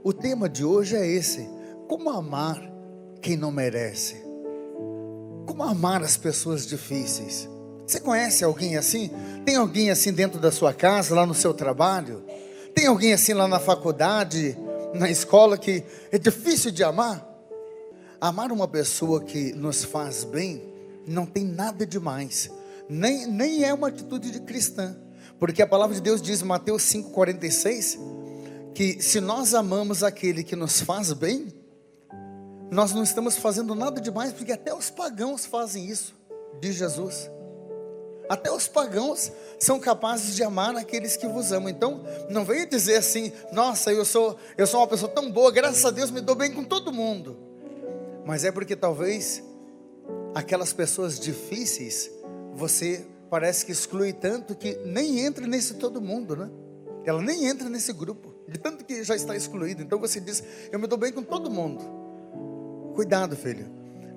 O tema de hoje é esse: como amar quem não merece? Como amar as pessoas difíceis? Você conhece alguém assim? Tem alguém assim dentro da sua casa, lá no seu trabalho? Tem alguém assim lá na faculdade, na escola, que é difícil de amar? Amar uma pessoa que nos faz bem não tem nada demais, nem é uma atitude de cristã, porque a palavra de Deus diz em Mateus 5,46 que se nós amamos aquele que nos faz bem, nós não estamos fazendo nada demais, porque até os pagãos fazem isso, diz Jesus. Até os pagãos são capazes de amar aqueles que vos amam. Então, não venha dizer assim: nossa, eu sou uma pessoa tão boa, graças a Deus me dou bem com todo mundo. Mas é porque talvez aquelas pessoas difíceis, você parece que exclui tanto que nem entra nesse todo mundo, né? Ela nem entra nesse grupo, de tanto que já está excluído. Então você diz: eu me dou bem com todo mundo. Cuidado, filho,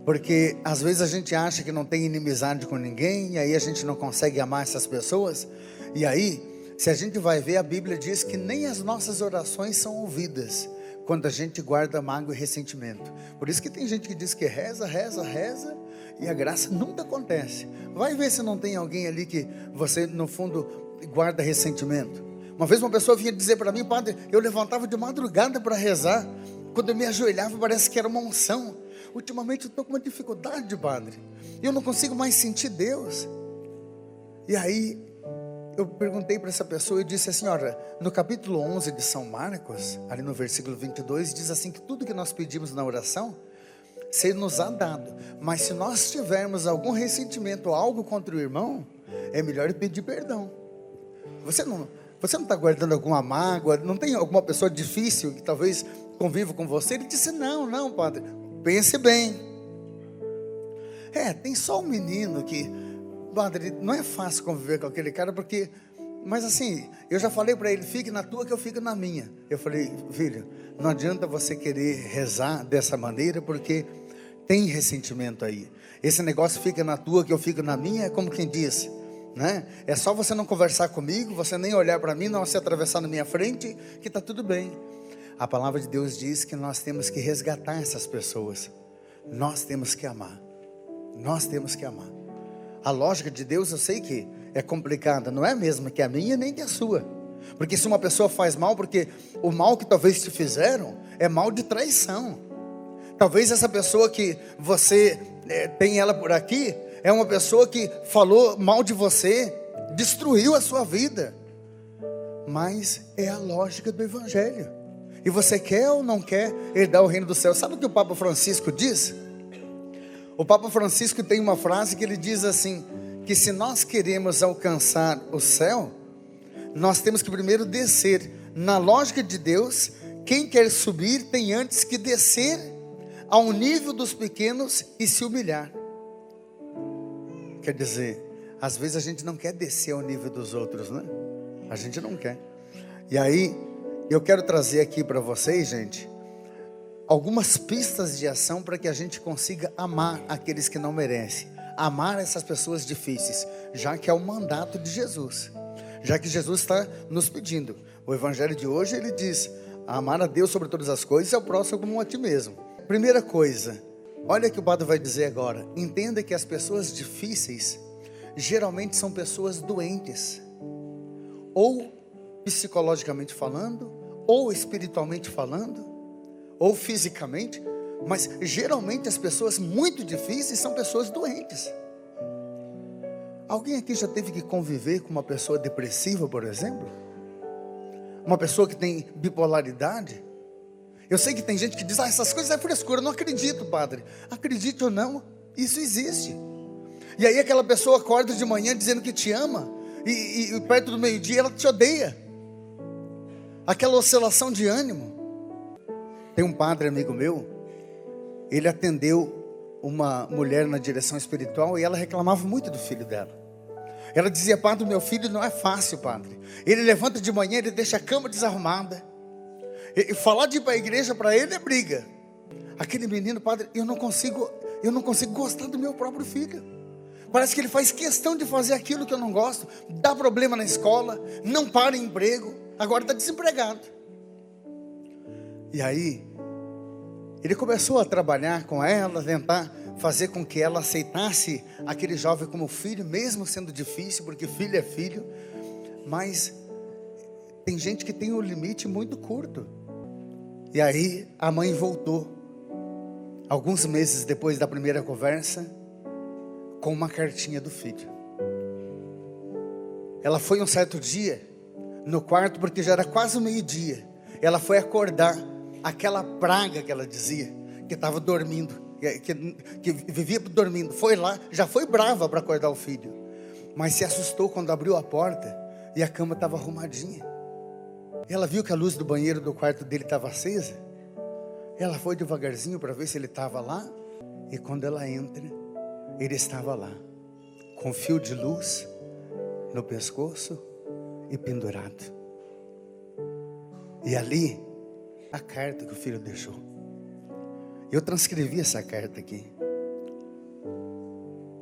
porque às vezes a gente acha que não tem inimizade com ninguém, e aí a gente não consegue amar essas pessoas. E aí, se a gente vai ver, a Bíblia diz que nem as nossas orações são ouvidas quando a gente guarda mágoa e ressentimento. Por isso que tem gente que diz que reza, e a graça nunca acontece. Vai ver se não tem alguém ali que você no fundo guarda ressentimento. Uma vez uma pessoa vinha dizer para mim: padre, eu levantava de madrugada para rezar, quando eu me ajoelhava parece que era uma unção. Ultimamente eu estou com uma dificuldade, padre, eu não consigo mais sentir Deus. E aí eu perguntei para essa pessoa, eu disse assim: olha, no capítulo 11 de São Marcos, ali no versículo 22, diz assim que tudo que nós pedimos na oração, ser nos há dado. Mas se nós tivermos algum ressentimento ou algo contra o irmão, é melhor pedir perdão. Você não está guardando alguma mágoa? Não tem alguma pessoa difícil que talvez conviva com você? Ele disse: não, padre, pense bem. Tem só um menino que, padre, não é fácil conviver com aquele cara, porque, mas assim, eu já falei para ele: fique na tua que eu fico na minha. Eu falei: filho, não adianta você querer rezar dessa maneira, porque tem ressentimento aí. Esse negócio fica na tua que eu fico na minha, é como quem diz, né? É só você não conversar comigo, você nem olhar para mim, não se atravessar na minha frente, que está tudo bem. A palavra de Deus diz que nós temos que resgatar essas pessoas. Nós temos que amar. Nós temos que amar. A lógica de Deus eu sei que é complicada, não é a mesma que a minha nem que a sua. Porque se uma pessoa faz mal, porque o mal que talvez te fizeram é mal de traição. Talvez essa pessoa que você tem ela por aqui é uma pessoa que falou mal de você, destruiu a sua vida. Mas é a lógica do Evangelho. E você quer ou não quer herdar o reino do céu? Sabe o que o Papa Francisco diz? O Papa Francisco tem uma frase que ele diz assim, que se nós queremos alcançar o céu, nós temos que primeiro descer. Na lógica de Deus, quem quer subir tem antes que descer ao nível dos pequenos e se humilhar. Quer dizer, às vezes a gente não quer descer ao nível dos outros, né? A gente não quer. E aí, eu quero trazer aqui para vocês, gente, algumas pistas de ação para que a gente consiga amar aqueles que não merecem. Amar essas pessoas difíceis, já que é o mandato de Jesus. Já que Jesus está nos pedindo. O evangelho de hoje, ele diz: amar a Deus sobre todas as coisas e ao próximo como a ti mesmo. Primeira coisa, olha o que o padre vai dizer agora. Entenda que as pessoas difíceis geralmente são pessoas doentes, ou psicologicamente falando, ou espiritualmente falando, ou fisicamente. Mas geralmente as pessoas muito difíceis são pessoas doentes. Alguém aqui já teve que conviver com uma pessoa depressiva, por exemplo? Uma pessoa que tem bipolaridade? Eu sei que tem gente que diz: essas coisas é frescura. Eu não acredito, padre. Acredite ou não, isso existe. E aí aquela pessoa acorda de manhã dizendo que te ama, e perto do meio-dia ela te odeia. Aquela oscilação de ânimo. Tem um padre amigo meu, ele atendeu uma mulher na direção espiritual, e ela reclamava muito do filho dela. Ela dizia: padre, meu filho não é fácil, padre. Ele levanta de manhã, ele deixa a cama desarrumada. E falar de ir para a igreja para ele é briga. Aquele menino, padre, eu não consigo gostar do meu próprio filho. Parece que ele faz questão de fazer aquilo que eu não gosto. Dá problema na escola, não para em emprego, agora está desempregado. E aí, ele começou a trabalhar com ela, tentar fazer com que ela aceitasse aquele jovem como filho, mesmo sendo difícil, porque filho é filho. Mas tem gente que tem um limite muito curto. E aí a mãe voltou, alguns meses depois da primeira conversa, com uma cartinha do filho. Ela foi um certo dia no quarto, porque já era quase o meio-dia. Ela foi acordar aquela praga que ela dizia, que estava dormindo, que vivia dormindo. Foi lá, já foi brava para acordar o filho, mas se assustou quando abriu a porta e a cama estava arrumadinha. Ela viu que a luz do banheiro do quarto dele estava acesa. Ela foi devagarzinho para ver se ele estava lá. E quando ela entra, ele estava lá, com fio de luz no pescoço e pendurado. E ali, a carta que o filho deixou. Eu transcrevi essa carta aqui.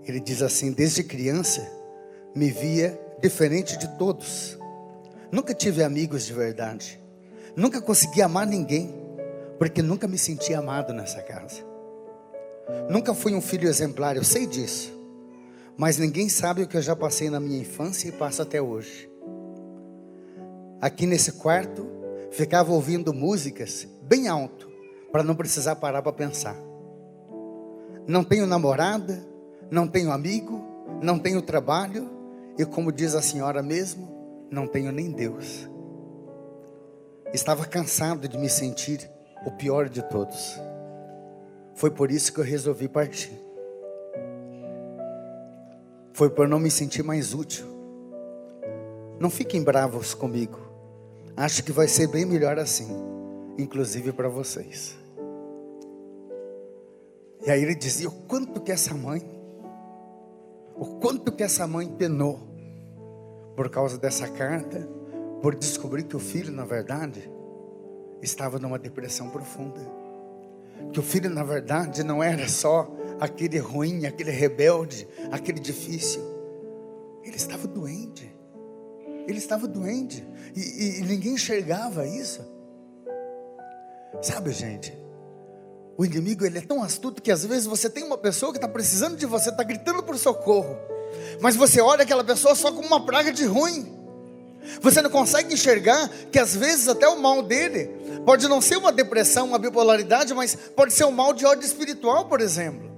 Ele diz assim: desde criança me via diferente de todos. Nunca tive amigos de verdade. Nunca consegui amar ninguém, porque nunca me senti amado nessa casa. Nunca fui um filho exemplar, eu sei disso. Mas ninguém sabe o que eu já passei na minha infância e passo até hoje. Aqui nesse quarto, ficava ouvindo músicas bem alto, para não precisar parar para pensar. Não tenho namorada, não tenho amigo, não tenho trabalho, e como diz a senhora mesmo, não tenho nem Deus. Estava cansado de me sentir o pior de todos. Foi por isso que eu resolvi partir. Foi por não me sentir mais útil. Não fiquem bravos comigo. Acho que vai ser bem melhor assim, inclusive para vocês. E aí ele dizia o quanto que essa mãe penou por causa dessa carta, por descobrir que o filho, na verdade, estava numa depressão profunda. Que o filho, na verdade, não era só aquele ruim, aquele rebelde, aquele difícil. Ele estava doente. Ele estava doente. E ninguém enxergava isso. Sabe, gente, o inimigo, ele é tão astuto que às vezes você tem uma pessoa que está precisando de você, está gritando por socorro, mas você olha aquela pessoa só como uma praga de ruim. Você não consegue enxergar que às vezes até o mal dele pode não ser uma depressão, uma bipolaridade, mas pode ser um mal de ordem espiritual, por exemplo.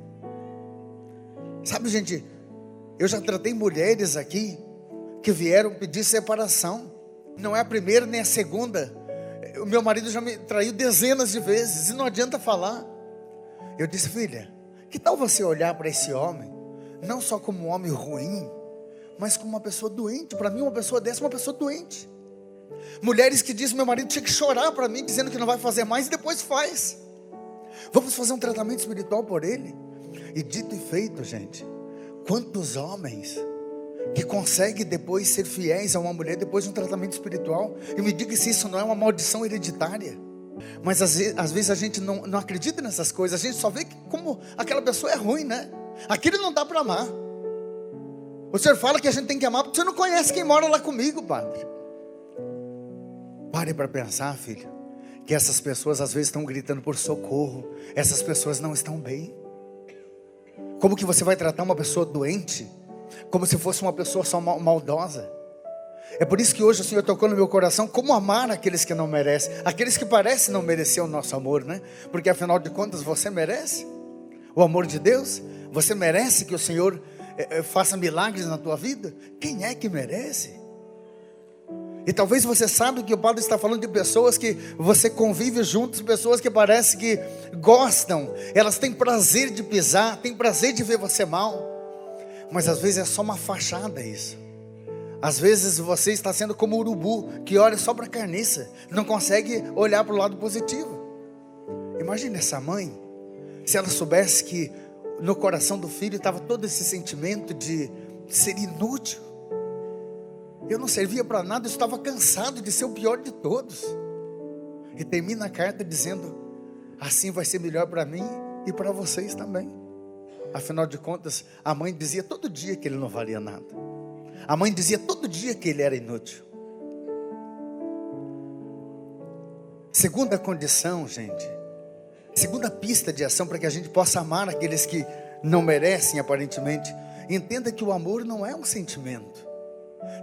Sabe, gente, eu já tratei mulheres aqui que vieram pedir separação. Não é a primeira nem a segunda. O meu marido já me traiu dezenas de vezes e não adianta falar. Eu disse: filha, que tal você olhar para esse homem não só como um homem ruim, mas como uma pessoa doente? Para mim, uma pessoa dessa é uma pessoa doente. Mulheres que dizem: meu marido tinha que chorar para mim, dizendo que não vai fazer mais, e depois faz. Vamos fazer um tratamento espiritual por ele. E dito e feito, gente, quantos homens que conseguem depois ser fiéis a uma mulher depois de um tratamento espiritual? E me diga se isso não é uma maldição hereditária. Mas às vezes a gente não acredita nessas coisas. A gente só vê que como aquela pessoa é ruim, né? Aquilo não dá para amar. O senhor fala que a gente tem que amar porque você não conhece quem mora lá comigo, padre. Pare para pensar, filho, que essas pessoas às vezes estão gritando por socorro. Essas pessoas não estão bem. Como que você vai tratar uma pessoa doente como se fosse uma pessoa só maldosa? É por isso que hoje o Senhor tocou no meu coração como amar aqueles que não merecem, aqueles que parecem não merecer o nosso amor, né? Porque afinal de contas você merece o amor de Deus. Você merece que o Senhor faça milagres na tua vida. Quem é que merece? E talvez você saiba que o Padre está falando de pessoas que você convive juntos, pessoas que parece que gostam, elas têm prazer de pisar, têm prazer de ver você mal, mas às vezes é só uma fachada isso. Às vezes você está sendo como o urubu, que olha só para a carniça, não consegue olhar para o lado positivo. Imagine essa mãe, se ela soubesse que no coração do filho estava todo esse sentimento de ser inútil. Eu não servia para nada, eu estava cansado de ser o pior de todos. E termina a carta dizendo: assim vai ser melhor para mim e para vocês também. Afinal de contas, a mãe dizia todo dia que ele não valia nada. A mãe dizia todo dia que ele era inútil. Segunda condição, gente, segunda pista de ação para que a gente possa amar aqueles que não merecem aparentemente. Entenda que o amor não é um sentimento.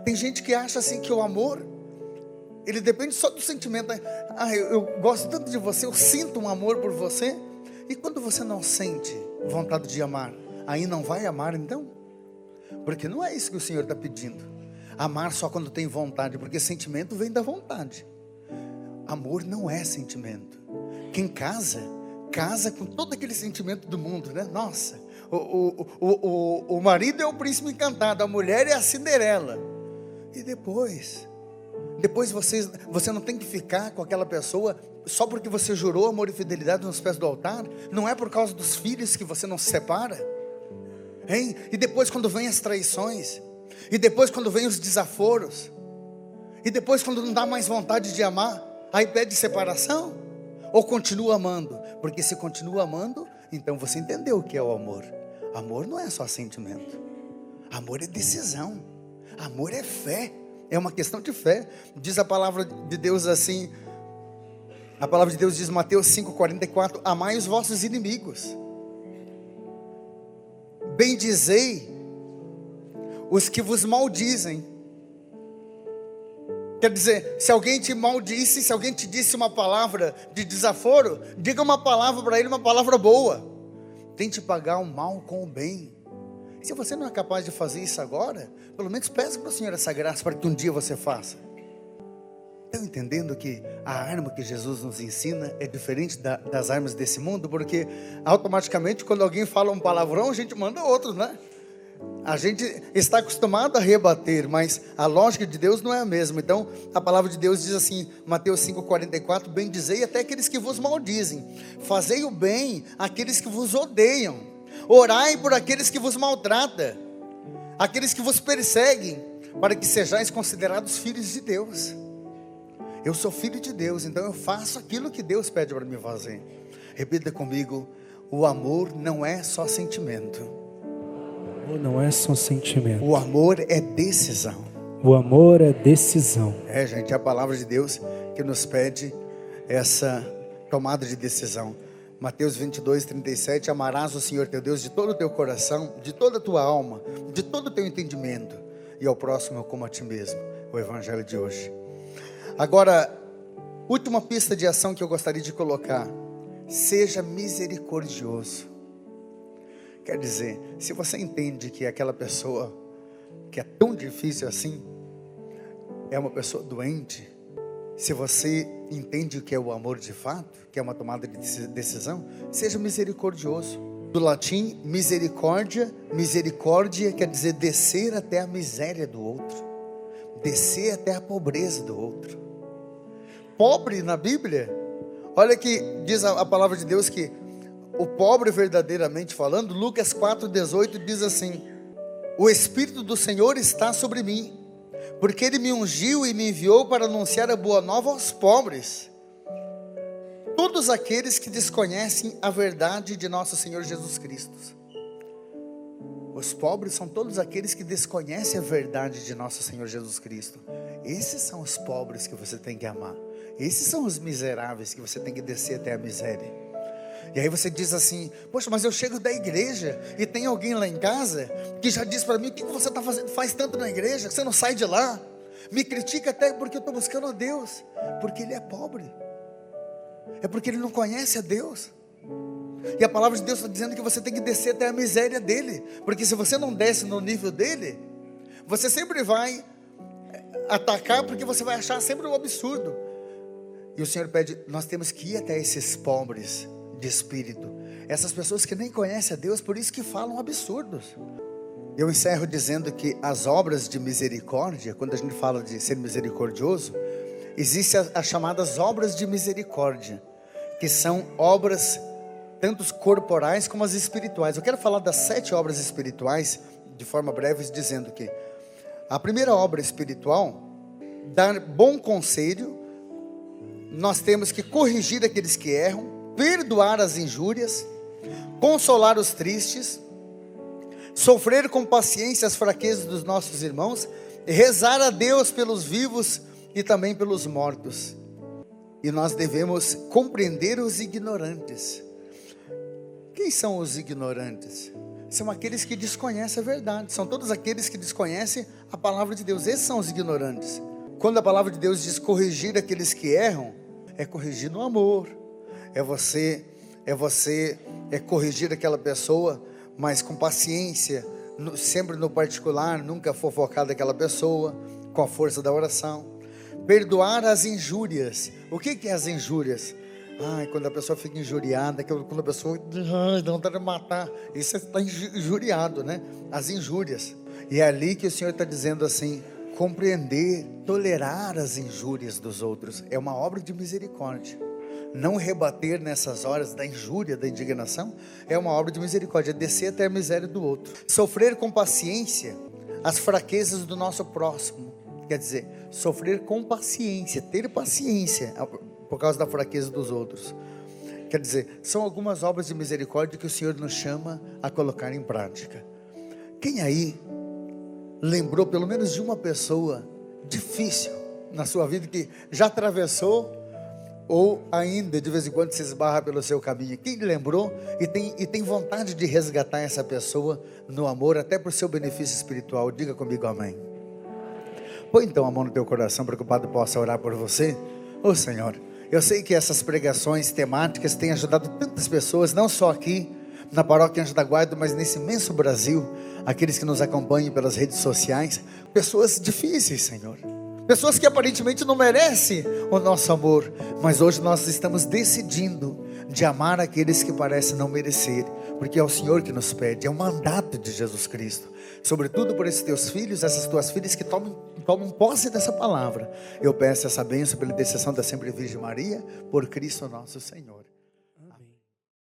Tem gente que acha assim que o amor, ele depende só do sentimento. Eu gosto tanto de você, eu sinto um amor por você. E quando você não sente vontade de amar, aí não vai amar então? Porque não é isso que o Senhor está pedindo. Amar só quando tem vontade, porque sentimento vem da vontade. Amor não é sentimento. Quem casa com todo aquele sentimento do mundo, né? Nossa, o marido é o príncipe encantado, a mulher é a Cinderela. E depois você não tem que ficar com aquela pessoa só porque você jurou amor e fidelidade nos pés do altar. Não é por causa dos filhos que você não se separa, hein? E depois quando vem as traições, e depois quando vem os desaforos, e depois quando não dá mais vontade de amar, aí pede separação? Ou continua amando? Porque se continua amando, então você entendeu o que é o amor. Amor não é só sentimento. Amor é decisão. Amor é fé. É uma questão de fé. Diz a palavra de Deus assim. A palavra de Deus diz, Mateus 5,44: amai os vossos inimigos. Bendizei os que vos maldizem. Quer dizer, se alguém te maldisse, se alguém te disse uma palavra de desaforo, diga uma palavra para ele, uma palavra boa. Tente pagar o mal com o bem. Se você não é capaz de fazer isso agora, pelo menos peça para o Senhor essa graça para que um dia você faça. Estão entendendo que a arma que Jesus nos ensina é diferente das armas desse mundo? Porque automaticamente quando alguém fala um palavrão, a gente manda outro, né? A gente está acostumado a rebater, mas a lógica de Deus não é a mesma. Então a palavra de Deus diz assim, Mateus 5,44: bendizei até aqueles que vos maldizem, fazei o bem àqueles que vos odeiam, orai por aqueles que vos maltratam, aqueles que vos perseguem, para que sejais considerados filhos de Deus. Eu sou filho de Deus, então eu faço aquilo que Deus pede para mim fazer. Repita comigo: o amor não é só sentimento. O amor não é só sentimento. O amor é decisão. O amor é decisão. Gente, é a palavra de Deus que nos pede essa tomada de decisão. Mateus 22:37: amarás o Senhor teu Deus de todo o teu coração, de toda a tua alma, de todo o teu entendimento, e ao próximo como a ti mesmo. O evangelho de hoje. Agora, última pista de ação que eu gostaria de colocar: seja misericordioso. Quer dizer, se você entende que aquela pessoa que é tão difícil assim é uma pessoa doente, se você entende o que é o amor de fato, que é uma tomada de decisão, seja misericordioso. Do latim, misericórdia quer dizer descer até a miséria do outro, descer até a pobreza do outro. Pobre na Bíblia, olha que diz a palavra de Deus que o pobre verdadeiramente falando, Lucas 4,18 diz assim: o Espírito do Senhor está sobre mim, porque Ele me ungiu e me enviou para anunciar a boa nova aos pobres, todos aqueles que desconhecem a verdade de nosso Senhor Jesus Cristo. Os pobres são todos aqueles que desconhecem a verdade de nosso Senhor Jesus Cristo. Esses são os pobres que você tem que amar. Esses são os miseráveis que você tem que descer até a miséria. E aí você diz assim: poxa, mas eu chego da igreja e tem alguém lá em casa que já diz para mim: o que você está fazendo? Faz tanto na igreja que você não sai de lá. Me critica até porque eu estou buscando a Deus. Porque ele é pobre. É porque ele não conhece a Deus. E a palavra de Deus está dizendo que você tem que descer até a miséria dele. Porque se você não desce no nível dele, você sempre vai atacar, porque você vai achar sempre um absurdo. E o Senhor pede, nós temos que ir até esses pobres de espírito, essas pessoas que nem conhecem a Deus, por isso que falam absurdos. Eu encerro dizendo que as obras de misericórdia, quando a gente fala de ser misericordioso, existem as chamadas obras de misericórdia, que são obras tanto corporais como as espirituais. Eu quero falar das 7 obras espirituais de forma breve, dizendo que a primeira obra espiritual, dar bom conselho. Nós temos que corrigir aqueles que erram, perdoar as injúrias, consolar os tristes, sofrer com paciência as fraquezas dos nossos irmãos, rezar a Deus pelos vivos e também pelos mortos. E nós devemos compreender os ignorantes. Quem são os ignorantes? São aqueles que desconhecem a verdade. São todos aqueles que desconhecem a palavra de Deus. Esses são os ignorantes. Quando a palavra de Deus diz corrigir aqueles que erram, é corrigir no amor. É corrigir aquela pessoa, mas com paciência, sempre no particular, nunca fofocar daquela pessoa, com a força da oração. Perdoar as injúrias. O que é as injúrias? Quando a pessoa fica injuriada, quando a pessoa dá vontade de matar, isso está injuriado, né? As injúrias. E é ali que o Senhor está dizendo assim: compreender, tolerar as injúrias dos outros. É uma obra de misericórdia. Não rebater nessas horas da injúria, da indignação, é uma obra de misericórdia, é descer até a miséria do outro. Sofrer com paciência as fraquezas do nosso próximo. Quer dizer, sofrer com paciência, ter paciência por causa da fraqueza dos outros. Quer dizer, são algumas obras de misericórdia que o Senhor nos chama a colocar em prática. Quem aí lembrou pelo menos de uma pessoa difícil na sua vida que já atravessou ou ainda de vez em quando se esbarra pelo seu caminho? Quem lembrou e tem vontade de resgatar essa pessoa no amor, até por seu benefício espiritual? Diga comigo amém. Põe então a mão no teu coração para que o Padre possa orar por você. Ô Senhor, eu sei que essas pregações temáticas têm ajudado tantas pessoas, não só aqui na Paróquia Anjo da Guarda, mas nesse imenso Brasil, aqueles que nos acompanham pelas redes sociais, pessoas difíceis, Senhor, pessoas que aparentemente não merecem o nosso amor, mas hoje nós estamos decidindo de amar aqueles que parecem não merecer, porque é o Senhor que nos pede, é um mandato de Jesus Cristo, sobretudo por esses teus filhos, essas tuas filhas que tomem posse dessa palavra. Eu peço essa bênção pela intercessão da sempre Virgem Maria, por Cristo nosso Senhor.